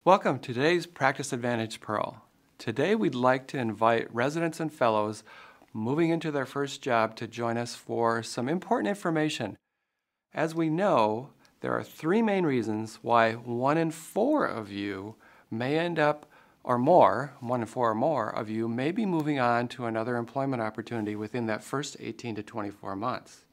Welcome to today's Practice Advantage Pearl. Today we'd like to invite residents and fellows moving into their first job to join us for some important information. As we know, there are three main reasons why 1 in 4 of you may end up, or more, 1 in 4 or more of you may be moving on to another employment opportunity within that first 18 to 24 months.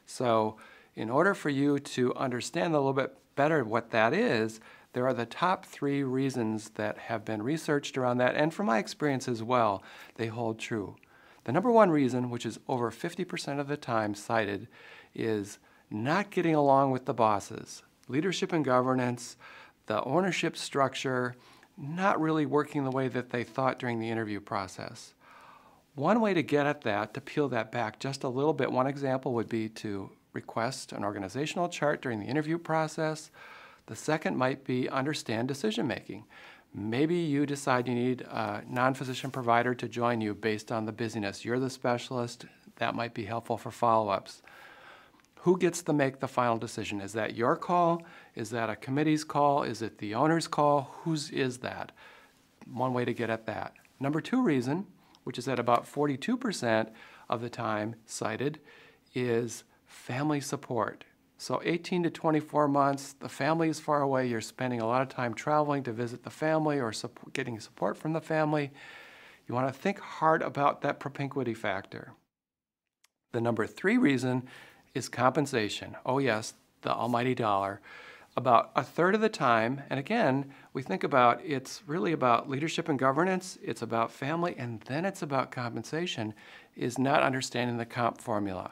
So in order for you to understand a little bit better what that is, there are the top 3 reasons that have been researched around that, and from my experience as well, they hold true. The number 1 reason, which is over 50% of the time cited, is not getting along with the bosses. Leadership and governance, the ownership structure, not really working the way that they thought during the interview process. One way to get at that, to peel that back just a little bit, one example would be to request an organizational chart during the interview process. The second might be understand decision making. Maybe you decide you need a non-physician provider to join you based on the busyness. You're the specialist. That might be helpful for follow-ups. Who gets to make the final decision? Is that your call? Is that a committee's call? Is it the owner's call? Whose is that? One way to get at that. Number 2 reason, which is at about 42% of the time cited, is family support. So 18 to 24 months, the family is far away, you're spending a lot of time traveling to visit the family or getting support from the family. You want to think hard about that propinquity factor. The number 3 reason is compensation. Oh yes, the almighty dollar. About a third of the time, and again, we think about it's really about leadership and governance, it's about family, and then it's about compensation, is not understanding the comp formula.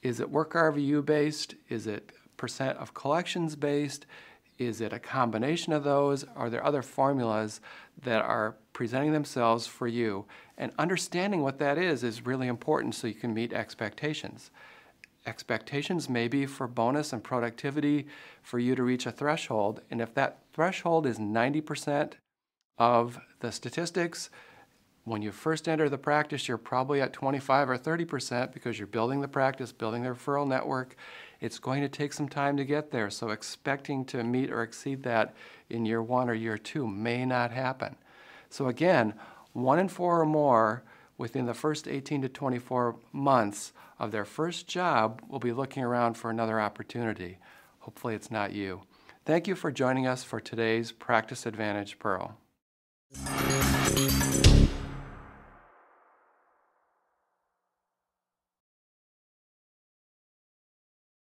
Is it work RVU based? Is it percent of collections based? Is it a combination of those? Are there other formulas that are presenting themselves for you? And understanding what that is really important so you can meet expectations. Expectations may be for bonus and productivity for you to reach a threshold, and if that threshold is 90% of the statistics, when you first enter the practice, you're probably at 25 or 30% because you're building the practice, building the referral network. It's going to take some time to get there, so expecting to meet or exceed that in year 1 or year 2 may not happen. So again, 1 in 4 or more within the first 18 to 24 months of their first job will be looking around for another opportunity. Hopefully it's not you. Thank you for joining us for today's Practice Advantage Pearl.